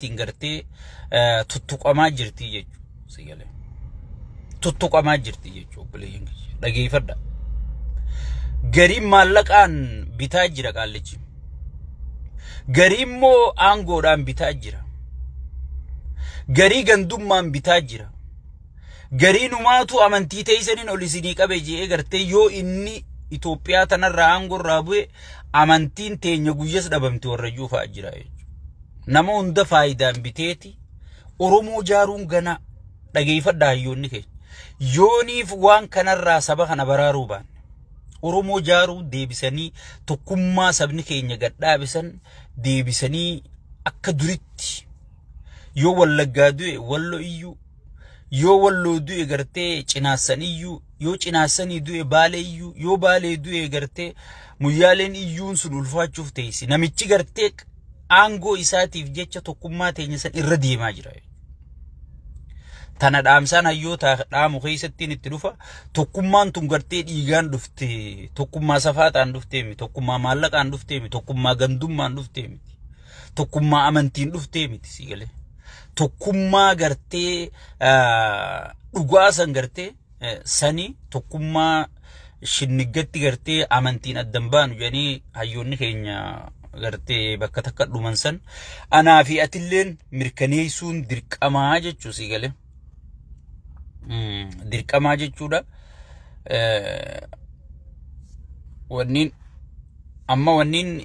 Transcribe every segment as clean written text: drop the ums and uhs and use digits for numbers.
tingartee tuttuqamaa jirti jechuudha. Sigale tuttuqamaa jirti jechuudha. Bileen dhageeffadha. Garii maallaqaan bitaa jira qaallichi. Garii immoo aangoodhaan bitaa jira. Garii gandummaan bitaa jira. Garii numaatu amantii teessaniin ol isinii qabe jee gartee yoo inni Itoophiyaa tanarraa aangorraa bu'e amantiin teenya guyyas dhabamti warra juufaa jira jechuudha. Nama hunda faayidaan biteeti Oromoo jaaruun gana dhageeffadha hayyoonni keenya. Yooniif waan kanarraa saba kana baraaruu baanne. Oromoo jaaruu deebisanii tokkummaa sabni keenya gadhaabisan deebisanii akka duritti yoo Wallaggaa du'e Wallo iyyuu yoo Walloo du'e gartee Cinaasan iyyuu yoo Cinaasanii du'e Baalee iyyuu yoo Baalee du'e gartee Muyyaaleen iyyuun sun ulfaachuuf teessi namichi gartee aangoo isaatiif jecha tokkummaa teenya san irra deemaa jira. Tana dhaamsaan hayyoota dhaamu keessattiin itti dhufa tokkummaan tun gartee dhiigaan dhufte tokkummaa safaataan dhufte miti tokkummaa maallaqaan dhufte miti tokkummaa gandummaan dhufte miti tokkummaa amantiin dhufte miti sigale tokkummaa gartee dhugaasan gartee sani tokkummaa shinnigatti gartee amantiin addan baanu jedhanii hayyoonni keenya gartee bakka takka dhuman san anaa fi atilleen mirkaneessuun dirqamaa jechuu sigale. Dirqamaa jechuudha. Wanniin amma wanniin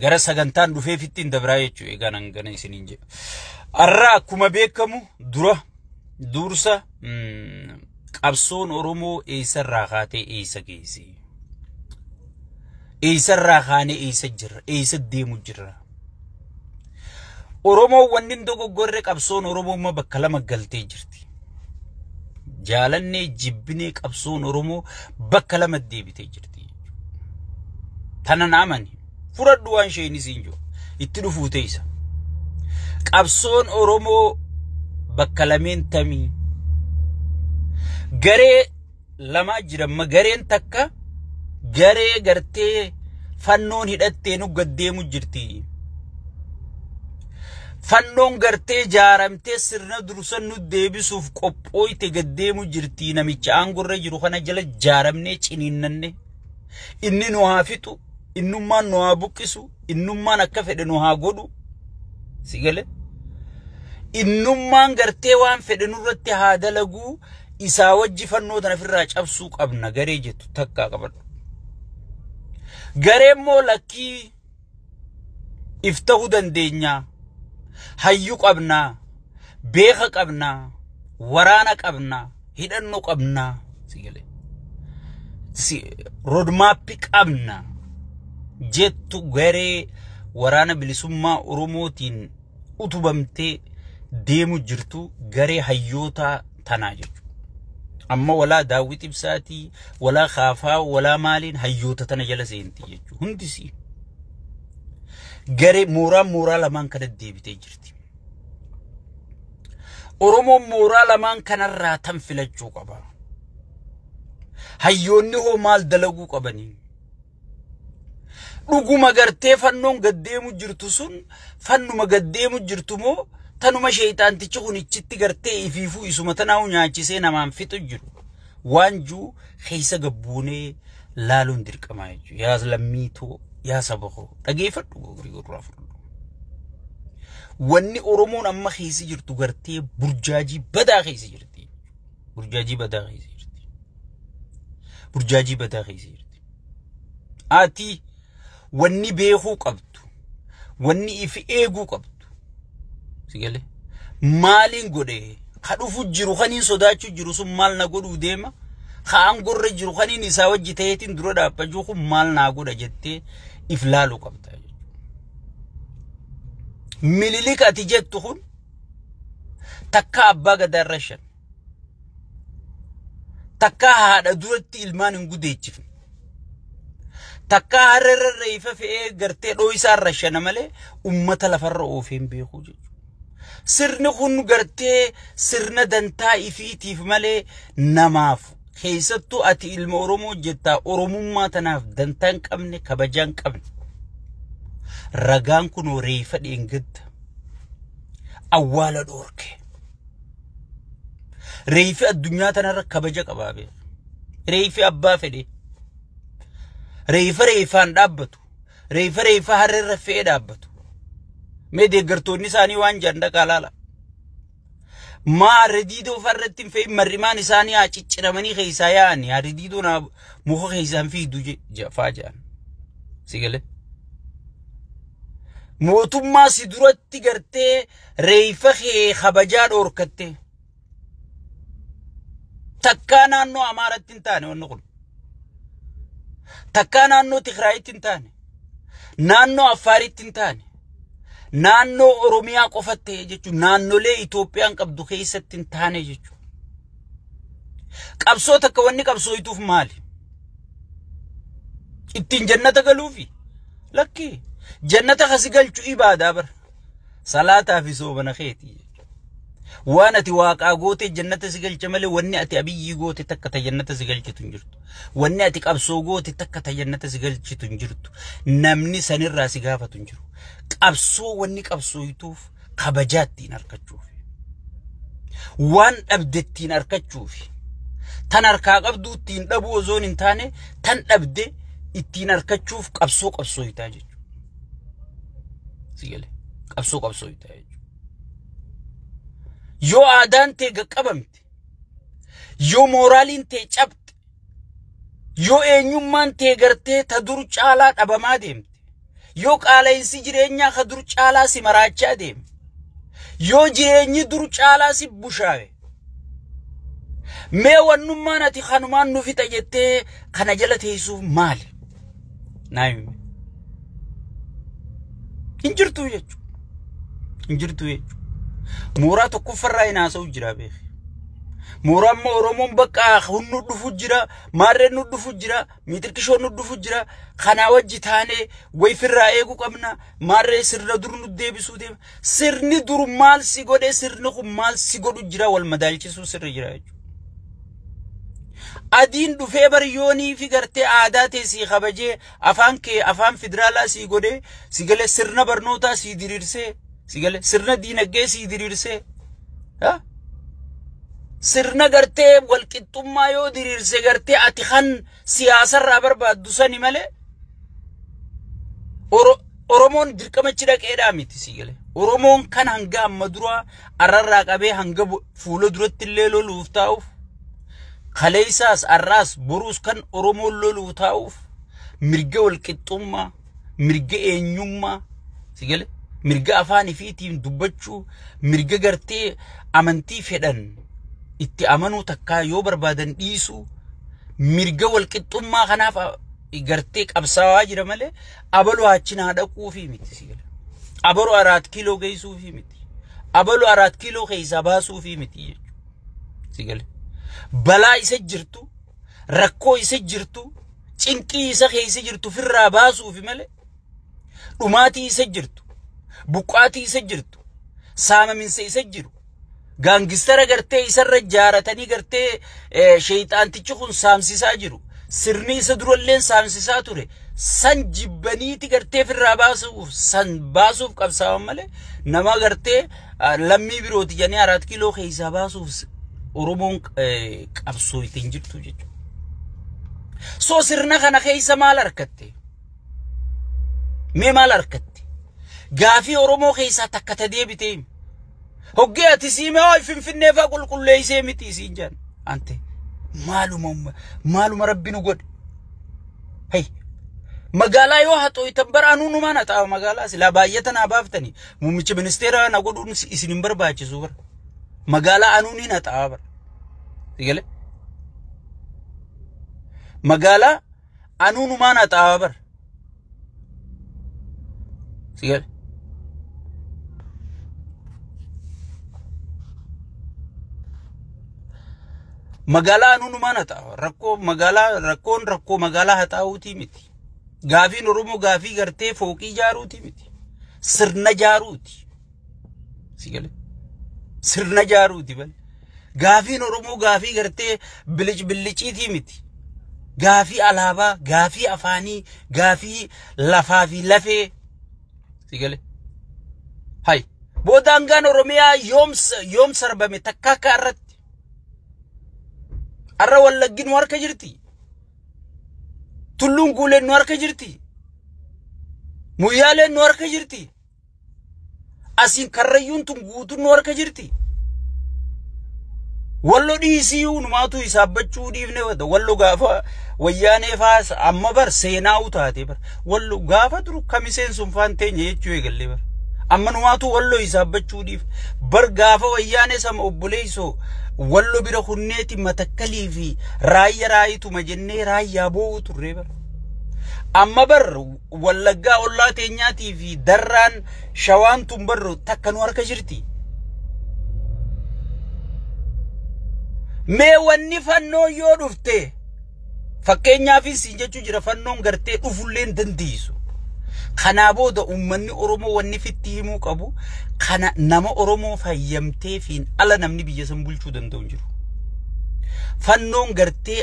gara sagantaan dhufeefitti hin dabraa jechuudha. Egaa nan gana isiniin jedhu. Arraa akkuma beekamu dursa qabsoon Oromoo eessarraa kaatee eessa geesse? Eessarraa kaanee eessa jirra? Eessa deemu jirra? Oromoo wanniin dogoggorre qabsoon Oromoo bakka lama galtee jirti. Jaalannee jibbinee qabsoon Oromoo bakka lama deebitee jirti. Tana naamani furadhu waan isheen isiin jiru itti dhufuu teessa. Qabsoon Oromoo bakka lameen tamii garee lama jiramma gareen takka garee gartee fannoon hidhattee nu gaddeemu jirti. Fannoon gartee jaaramtee sirna dursan nu deebisuuf qophooyte gaddeemu jirti namicha aangorra jiru kana jala jaaramnee ciniinnanne inni nu haa fixu innummaan nu haa buqqisu innummaan akka fedhe nu haa godhu sigale innummaan gartee waan fedhe nurratti haa dalaguu isaa wajji fannoo tana ofirraa cabsuu qabna garee jettu takkaa qabadhu. Garee immoo lakkii iftahuu dandeenyaa. Hayyu qabna, beeka qabna, waraana qabna, hidhanno qabna, sigale. Roadmap qabna. Jettu garee waraana bilisummaa Oromootiin utubamtee deemu jirtu garee hayyoota tanaa jechuudha. Amma walaa Daawit Ibsaatii, walaa Kaafaa, walaa maaliin hayyoota tana jala seenti jechuudha. Hundisi. Garee mooraa lamaan kana deebitee jirti. Oromoon mooraa lamaan kanarraa tan filachuu qaba. Hayyoonni hoo maal dalaguu qabanii? Dhuguma gartee fannoon gaddeemu jirtu sun fannuma gaddeemu jirtu moo tanuma sheeytaantichi kunichitti gartee ifiifuu isuma tanaa nyaachisee namaan fixu jiru. Waan juu keessa gabbuunee laaluun dirqamaa jechuudha. Yaa lammiitoo yaa sabaqoo dhageeffadhu gogorii gurraa fudhu. Wanni Oromoon amma keessa jirtu gartee burjaajii badaa keessa jirti. Burjaajii badaa keessa jirti. Burjaajii badaa keessa jirti. Ati wanni beekuu qabdu. Wanni ifi eeguu qabdu. Sigale maaliin godhe ka dhufu jiru kaniin sodaachuu jiru sun maal na godhuu deema? Kaan gorre jiru kaniin isaa wajji ta'eetiin dura dhaabbachuu kun maal naa godha jettee if laaluu qabda. Mililik ati jettu kun takka abbaa gadaarra shan takka haadha duratti ilmaan hin gudeechifne takka harrerra reefa fe'ee gartee dhooyisaarra shana malee ummata lafarra oofeen beekuu jechuudha. Sirni kun gartee sirna dantaa ifiitiif malee namaaf keessattuu ati ilma Oromoo jettaa Oromummaa tanaaf dantaa hin qabne kabajaa hin qabne. Ragaan kun reefa dheengadda awwaala dhoorke reefi addunyaa tanarra kabaja qabaabe reefi abbaa fedhe reefaan dhaabbatu reefa harreerra fe'ee dhaabbatu mee deeggartoonni isaanii waan janda qalaala ما رديدو فرتين في مريمان إساني أشيرماني خيساياني رديدو نا مخ خيسان في دوجي فاجان سيقله موتوم ما سيدرات تيجرتة ريفة خبجار أوركتة تكانا نو أمارة تنتاني ونقول تكانا نو تخراي تنتاني نانو أفاري تنتاني نانو أوروميا قفتة يجوا نانو لي إثيوبيان كبدو خيسة تنتاني يجوا كابسو تكواني كابسو يتوف مالي إتين جنة قلوفي لكي جنة خسيقل شو إبادة بر صلاة في صوبنا خيتي وانا تواقع قوتي جنة سيقل جمالي واني أتي أبي قوتي تكتا جنة سيقل تنجرتو واني أتي كابسو قوتي تكتا جنة سيقل تنجرتو نمني سنر راسي غافة تنجرو كابسو واني كابسو يتوف قبجات تين أركتشوفي وان أبدت تين أركتشوفي تن أركا قبدو تين أبو زون انتاني تن أبدي التين أركتشوف كابسو يتاجج سيقل كابسو يتاجج يو آدان تي قبمت يو مورالين تي چبت يو اينيومان تي گرتي تدور چالات ابما ديمت يو قالين سي جرينيا خدور چالا سي مراچا ديم يو جريني دور چالا سي بوشاوي مي ونمان تي خانمان نو فيتا جتي خنا جلت يسوف مال نايم انجرتو يجو مورا تكفر راينا سو جرا بيخ مورا ما أورومون بقى خون ندفو جرا مارة ندفو جرا ميتركشو ندفو جرا خناوات جتاني ويفر رأيكو قمنا مارة سر ندور ندي بسودي سر ندور مال سيقود سر نخو مال سيقود جرا والمدالك سو سر جرا أدين دفعبر يوني في قرتي عاداتي سي خبجي أفان فدرالا سيقود سيقال سر نبرنوتا سي ديريرسي سيقال سرنا دينا جيسي ديريرسي ها سرنا قرتي والكتوم ما يو ديريرسي قرتي أتخان سياسة رابر بادوساني مالي أورومون دركما چراك إراميتي سيقال أورومون كان هنگا مدروا أرار راقبه هنگا فولو درت الليلو لوفتاوف خليساس الراس بروس كان أورومون لوفتاوف مرقا والكتوم ما مرقا إنيوم ما سيقال مرقا أفاني فيتين دبتشو مرقا قرتي أمنتي فدن itti amanu takka yoo barbaadan dhiisu mirga wal qixxummaa kanaaf gartee qabsaawaa jira malee abalu achina dhaquu fi miti sigale abalu 4 kiiloo geessuu fi miti abalu 4 kiiloo keessa baasuu fi miti sigale balaa isa jirtu rakkoo isa jirtu cinqii isa keessa jirtu firraa baasuu fi malee dhumaatii isa jirtu buqqaatii isa jirtu saamaminsa isa jiru Gangistara garte isarra jaaratanii garte shayxaantichi kun saamsisaa jiru sirni isa duralleen saamsisaa ture san jibbaniiti garte firraa baasuuf qabsaawan malee nama garte lammii birooti janii 4 kiiloo keessa baasuuf Oromoon qabsoo ittiin jirtu jechuudha. So sirna kana keessa maal argatte? Mee maal argatte? Gaafii Oromoo keessa takka deebitee هوجي أتسيمه هاي في النفا كل ليسه متيسين جان أنت معلوم ربي نقول هاي مقالة يوهاتو يتبر أنو ما نتاو مقالة سلا بايتنا بافتني مميش بنستيرا نقول إسنبر باجي زور مقالة أنو نتاو بر تقول مقالة أنو ما نتاو بر تقول مقالة أنو نمانتا ركو مقالة هتاو تيمتي غافي نرومو غافي غرتي فوقي جارو تيمتي سرنا جارو تي سيقال سرنا جارو تي بل غافي نرومو غافي غرتي بلجي تيمتي غافي علابا غافي أفاني غافي لفافي لفي سيقال هاي بودانغان أوروميا يوم سربمي تكاكا الرد أرى واللقين واركا جرتي تلون قولين واركا جرتي مويالين واركا جرتي أسين كريون تنقوتون واركا جرتي والله ديسيون ما تو يسابچو ديفنه ودا والله غافا ويانه فاس اما بر سيناو تاتي بر والله غافا درو كميسن سنفان تني يچو يگلي بر اما ما تو والله يسابچو ديف بر غافا ويانه سم اوبليسو والله بير خنيتي متكلي في رايتو مجني رايا بو تري بر اما بر ولغا والله تنياتي في دران شوان تمبر تكن وركا جرتي me wanni fanno yo dufte fakkenya fi sinjechu jira fannon garte dufulleen dandiisu kana booda ummanni oromo wanni fittihimu qabu kana nama oromo fayyamtee fiin ala namni biyya san bulchuu danda'u jiru fannon garte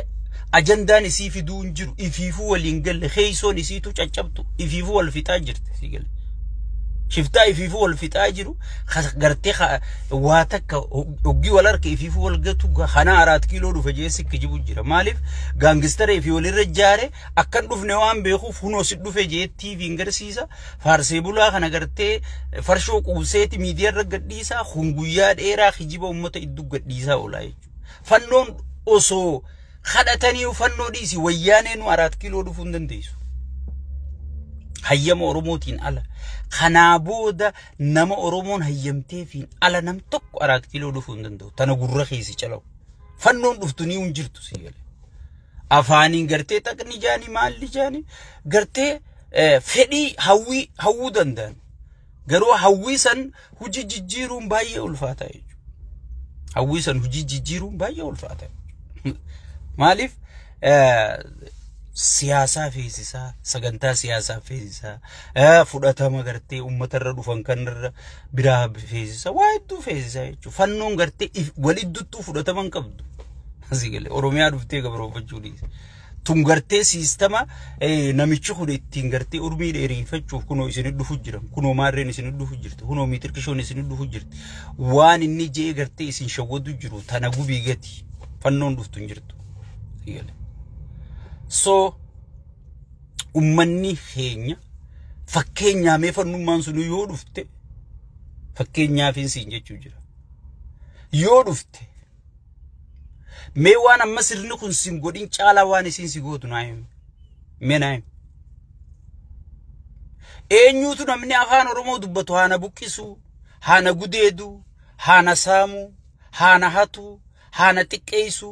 ajandaan isii fiduun jiru ifiifu waliin galle kheysoon isiitu caccabtu ifiifu wal fitaa jirti sigale شفتا يفيفو والفتاجرو غرتي واتك اوغي ولارك يفيفو والغتو خنا 4 كيلو دو فجيسك جيبو جيرا مالف غانغستر يفي ولي رجاري اكن دفني وان بيخو فنو سدو فجي تي في انغرسيسا فارسي بولا خنا غرتي فرشو قوسيتي ميديا رغديسا خنغويا ديرا خجيبو امته يدو غديسا ولاي فنون اوسو خدتني وفنو ديسي ويانينو 4 كيلو دو فندنديسو هيم أوروموتين على خنابودا نما أورومون هيمتي فين على نم تك أراكتي لو دفوندندو تناقول رخيسي چلو فنون دفتوني ونجرتو سيالي أفاني غرتي تك نجاني مال لجاني غرتي فدي هاوي دندان غرو هاوي سن هجي جيجيرون باية ألفاتا يجو هاوي سن هجي جيجيرون باية ألفاتا مالف سياسة فيسا سجنتا سياسة فيسا فوداتا مغرتي أمتر دفن كنر برا فيسا وايدو فيسا يجو فنون غرتي وليدو تو فوداتا من كبدو هزيجله أوروميا دفتي كبرو بجولي تونغرتي سيستما نميتشو خدتين غرتي أورمي ديري فتشوف كنو يسندو فجرم كنو مارين يسندو فجرت كنو ميتر كشون يسندو فجرت وان النجى غرتي يسين شودو جرو تناغو بيجتي فنون دفتون جرتو هزيجله so ummanni keenya fakkeenyaa mee fannummaan sunu yoo dhufte fakkeenyaa fi siin jechuu jira yoo dhufte mee waan amma sirni kun sin godhin caala waan isin si gootu naayim mee naayim eenyuutu namni afaan oromoo dubbatu haana buqqisu haana gudeedu haana saamu haana hatu haana xiqqeessu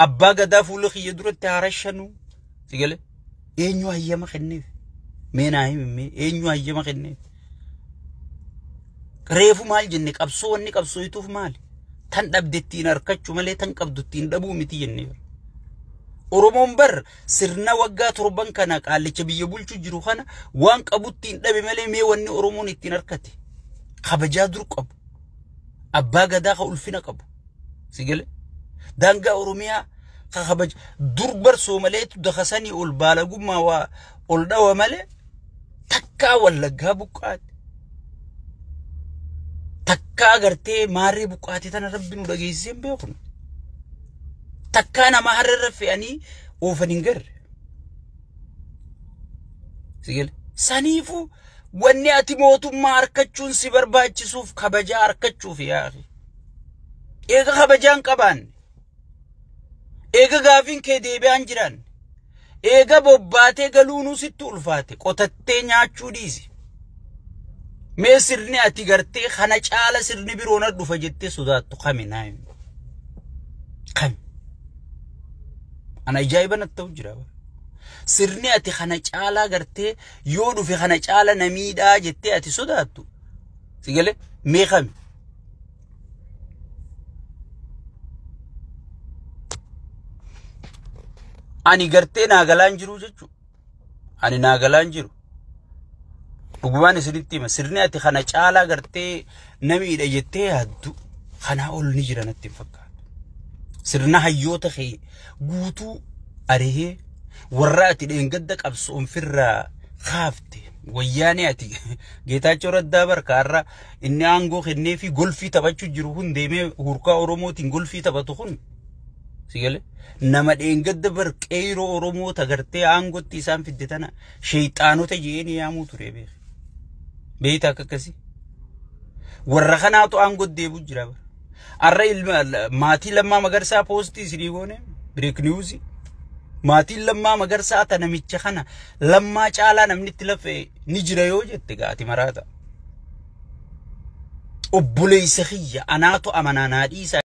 abbaa gadaa fuula kiyya duratti haarashanu سيقول إنيو هيا ما خنيف مينا هي مي إنيو هيا ما خنيف ريفو مال جنك أبصو ونك أبصو يتوف مال تن أبدتين أركتشو مالي تن أبدتين دبو متي النير أورومون بر سرنا وقات ربان كانك على شبيه يبولشو جروخانا وانك أبوتين دبي مالي مي وني أورومون التين أركتي خبجادرك أبو أبا قداخ ألفينك أبو سيقول دانقا أوروميا خبج دربر سومليت دخساني والبالغو ما والدوا مالي تكا ولا غابوقات تكا غرتي ماري بوقاتي تنا ربنا دغيسين بيكون تكا انا ما حرر يعني اوفنينجر سيجل سانيفو وني اتيموتو ما اركچون سيبرباچسوف خبجا اركچوف يا اخي ايغا خبجان قبان إيجا غافين كديبي أنجران إيجا بوباتي غلونو ستو الفاتي قطتي نياتشو ديزي مي سرني أتيغرتي خاناچ آلا سرني بيرونا دوفا جتي سوداتو خامي نايم خامي أنا جايبا نتوجرا سرني أتي خاناچ آلا غرتي يودو في خاناچ آلا نميدا جتي أتي سوداتو سيقالي مي خامي أني قرتي ناقلان جرو جتشو أني ناقلان جرو بقواني سرنتي ما سرني أتي خانا چالا قرتي نمي إذا جتي هدو خانا أول نجرى نتفكات سرنا هيوتا خي قوتو أريه وراتي لين قدك أبسون فرا خافتي wayyaanee ati Geetaachoo Raddaa barkaarra inni aangoo kennee fi golfii taphachuu jiru kun deemee hurkaa Oromootiin golfii taphatu kun sigale nama dheengadda barqeeroo Oromoo tagartee aangootti isaan fidde tana sheeyxaanota jeeni yaamuu ture beeyta akkasii warra kanaatu aangoo deebu jira bar arra ilma maatii Lammaa Magarsaa poostii sidii goone break news maatii Lammaa Magarsaa ta namicha kana Lammaa caalaa namni itti lafee ni jira yoo jette gaati maraata obboleessa xiyya anaatu amananaa dhiisa